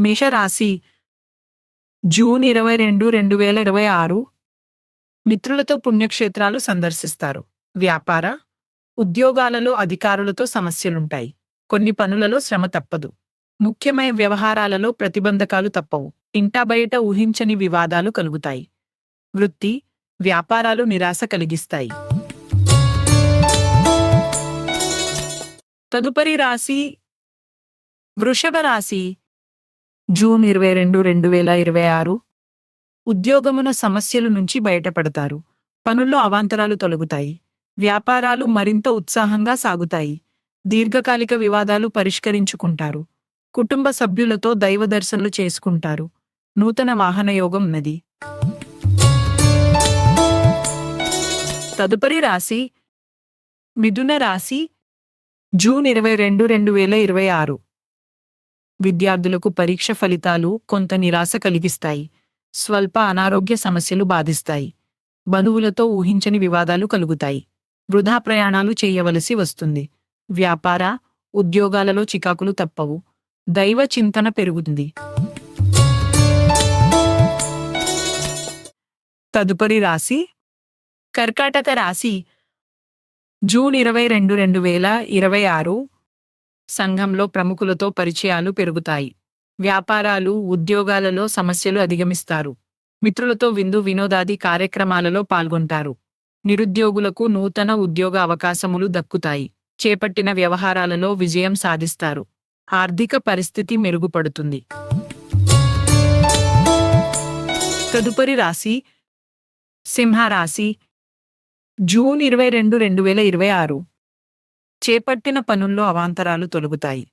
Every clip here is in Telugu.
మేషరాశి జూన్ 22, 2026 మిత్రులతో పుణ్యక్షేత్రాలు సందర్శిస్తారు. వ్యాపార, ఉద్యోగాలలో అధికారులతో సమస్యలుంటాయి. కొన్ని పనులలో శ్రమ తప్పదు. ముఖ్యమైన వ్యవహారాలలో ప్రతిబంధకాలు తప్పవు. ఇంటా బయట ఊహించని వివాదాలు కలుగుతాయి. వృత్తి, వ్యాపారాలు నిరాశ కలిగిస్తాయి. తదుపరి రాశి వృషభ రాశి జూన్ 22, 2026 ఉద్యోగమున సమస్యల నుంచి బయటపడతారు. పనుల్లో అవాంతరాలు తొలగుతాయి. వ్యాపారాలు మరింత ఉత్సాహంగా సాగుతాయి. దీర్ఘకాలిక వివాదాలు పరిష్కరించుకుంటారు. కుటుంబ సభ్యులతో దైవ దర్శనాలు చేసుకుంటారు. నూతన వాహన యోగం ఉన్నది. తదుపరి రాశి మిథున రాశి జూన్ 22, 2026 విద్యార్థులకు పరీక్ష ఫలితాలు కొంత నిరాశ కలిగిస్తాయి. స్వల్ప అనారోగ్య సమస్యలు బాధిస్తాయి. బంధువులతో ఊహించని వివాదాలు కలుగుతాయి. వృధా ప్రయాణాలు చేయవలసి వస్తుంది. వ్యాపార, ఉద్యోగాలలో చికాకులు తప్పవు. దైవ చింతన పెరుగుతుంది. తదుపరి రాశి కర్కాటక రాశి జూన్ 22, 2026 సంఘంలో ప్రముఖులతో పరిచయాలు పెరుగుతాయి. వ్యాపారాలు, ఉద్యోగాలలో సమస్యలు అధిగమిస్తారు. మిత్రులతో విందు వినోదాది కార్యక్రమాలలో పాల్గొంటారు. నిరుద్యోగులకు నూతన ఉద్యోగ అవకాశములు దక్కుతాయి. చేపట్టిన వ్యవహారాలలో విజయం సాధిస్తారు. ఆర్థిక పరిస్థితి మెరుగుపడుతుంది. తదుపరి రాశి సింహరాశి జూన్ 22, 2026 చేపట్టిన పనుల్లో అవాంతరాలు తొలగుతాయి.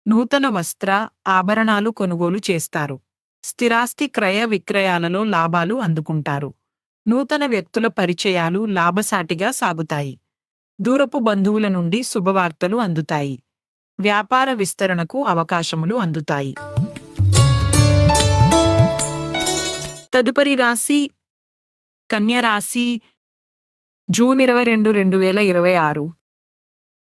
నూతన వస్త్ర, ఆభరణాలు కొనుగోలు చేస్తారు. స్థిరాస్తి క్రయ విక్రయాలలో లాభాలు అందుకుంటారు. నూతన వ్యక్తుల పరిచయాలు లాభసాటిగా సాగుతాయి. దూరపు బంధువుల నుండి శుభవార్తలు అందుతాయి. వ్యాపార విస్తరణకు అవకాశములు అందుతాయి. తదుపరి రాశి కన్య రాశి జూన్ 22, 2026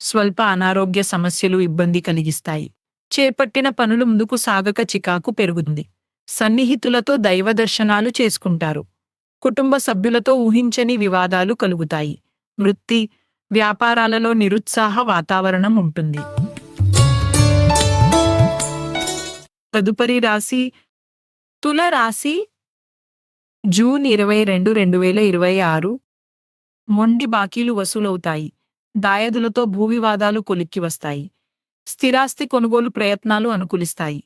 స్వల్ప అనారోగ్య సమస్యలు ఇబ్బంది కలిగిస్తాయి. చేపట్టిన పనులు ముందుకు సాగక చికాకు పెరుగుతుంది. సన్నిహితులతో దైవ దర్శనాలు చేసుకుంటారు. కుటుంబ సభ్యులతో ఊహించని వివాదాలు కలుగుతాయి. వృత్తి, వ్యాపారాలలో నిరుత్సాహ వాతావరణం ఉంటుంది. తదుపరి రాశి తుల రాశి జూన్ 22, 2026 మొండి బాకీలు వసూలవుతాయి. దాయాదులతో భూవివాదాలు కొలిక్కి వస్తాయి. స్థిరాస్తి కొనుగోలు ప్రయత్నాలు అనుకూలిస్తాయి.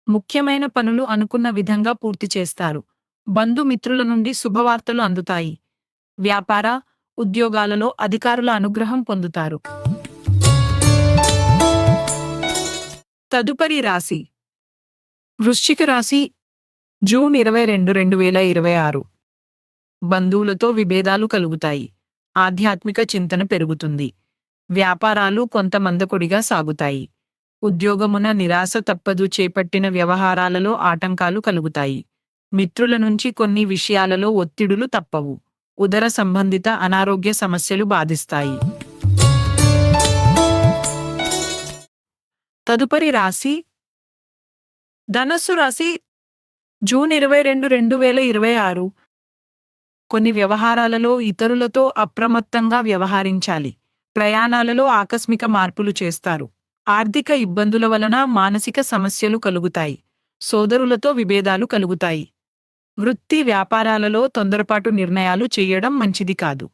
ముఖ్యమైన పనులు అనుకున్న విధంగా పూర్తి చేస్తారు. బంధుమిత్రుల నుండి శుభవార్తలు అందుతాయి. వ్యాపార, ఉద్యోగాలలో అధికారుల అనుగ్రహం పొందుతారు. తదుపరి రాశి వృశ్చిక రాశి జూన్ 22, 2026 బంధువులతో విభేదాలు కలుగుతాయి. ఆధ్యాత్మిక చింతన పెరుగుతుంది. వ్యాపారాలు కొంత మందకొడిగా సాగుతాయి. ఉద్యోగమున నిరాశ తప్పదు. చేపట్టిన వ్యవహారాలలో ఆటంకాలు కలుగుతాయి. మిత్రుల నుంచి కొన్ని విషయాలలో ఒత్తిడులు తప్పవు. ఉదర సంబంధిత అనారోగ్య సమస్యలు బాధిస్తాయి. తదుపరి రాశి ధనస్సు రాశి జూన్ 22, 2026 కొన్ని వ్యవహారాలలో ఇతరులతో అప్రమత్తంగా వ్యవహరించాలి. ప్రయాణాలలో ఆకస్మిక మార్పులు చేస్తారు. ఆర్థిక ఇబ్బందుల వలన మానసిక సమస్యలు కలుగుతాయి. సోదరులతో విభేదాలు కలుగుతాయి. వృత్తి, వ్యాపారాలలో తొందరపాటు నిర్ణయాలు చేయడం మంచిది కాదు.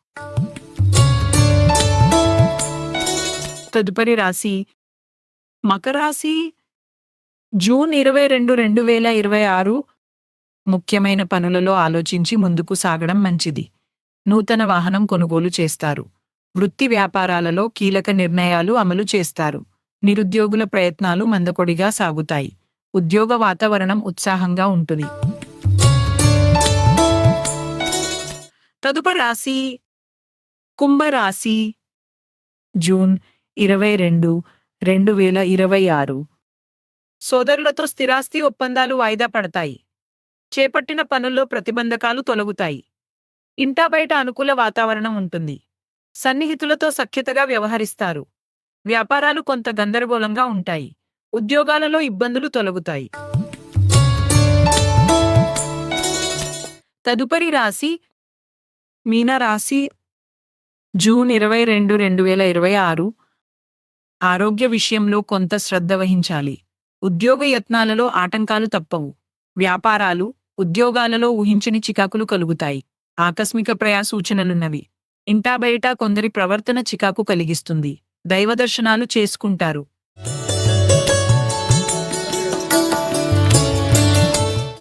తదుపరి రాశి మకర రాశి జూన్ 22, 2026 ముఖ్యమైన పనులలో ఆలోచించి ముందుకు సాగడం మంచిది. నూతన వాహనం కొనుగోలు చేస్తారు. వృత్తి వ్యాపారాలలో కీలక నిర్ణయాలు అమలు చేస్తారు. నిరుద్యోగుల ప్రయత్నాలు మందకొడిగా సాగుతాయి. ఉద్యోగ వాతావరణం ఉత్సాహంగా ఉంటుంది. తదుపరి రాశి కుంభరాశి జూన్ 22, 2026 సోదరులతో స్థిరాస్తి ఒప్పందాలు వాయిదా పడతాయి. చేపట్టిన పనుల్లో ప్రతిబంధకాలు తొలగుతాయి. ఇంటా బయట అనుకూల వాతావరణం ఉంటుంది. సన్నిహితులతో సఖ్యతగా వ్యవహరిస్తారు. వ్యాపారాలు కొంత గందరగోళంగా ఉంటాయి. ఉద్యోగాలలో ఇబ్బందులు తొలగుతాయి. తదుపరి రాశి మీన రాశి. జూన్ 22, 2026. ఆరోగ్య విషయంలో కొంత శ్రద్ధ వహించాలి. ఉద్యోగ యత్నాలలో ఆటంకాలు తప్పవు. వ్యాపారాలు, ఉద్యోగాలలో ఊహించని చికాకులు కలుగుతాయి. ఆకస్మిక సూచనలున్నవి. ఇంటా బయట కొందరి ప్రవర్తన చికాకు కలిగిస్తుంది. దైవదర్శనాలు చేసుకుంటారు.